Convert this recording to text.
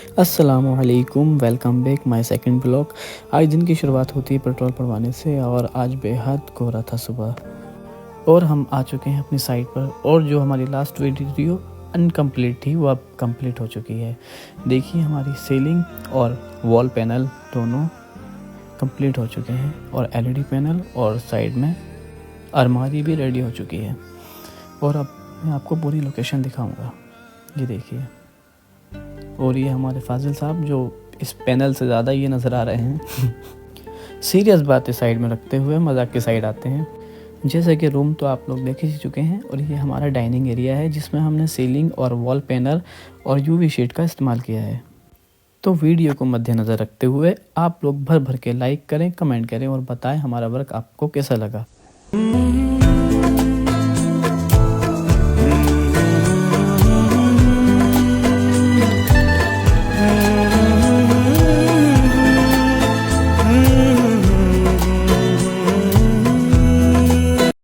अस्सलामुअलैकुम, welcome back my second blog. आज दिन की शुरुआत होती है पेट्रोल भरवाने से और आज बेहद कोहरा था सुबह और हम आ चुके हैं अपनी साइट पर। और जो हमारी लास्ट वीडियो अनकम्प्लीट थी वो अब कंप्लीट हो चुकी है। देखिए हमारी सीलिंग और वॉल पैनल दोनों कंप्लीट हो चुके हैं और एलईडी पैनल और साइड में अलमारी भी रेडी हो चुकी है। और अब मैं आपको पूरी लोकेशन दिखाऊंगा, ये देखिए। और ये हमारे फाजिल साहब जो इस पैनल से ज़्यादा ये नज़र आ रहे हैं। सीरियस बातें साइड में रखते हुए मजाक की साइड आते हैं। जैसे कि रूम तो आप लोग देख ही चुके हैं और ये हमारा डाइनिंग एरिया है जिसमें हमने सीलिंग और वॉल पैनल और यूवी शीट का इस्तेमाल किया है। तो वीडियो को मद्देनज़र रखते हुए आप लोग भर भर के लाइक करें, कमेंट करें और बताएं हमारा वर्क आपको कैसा लगा।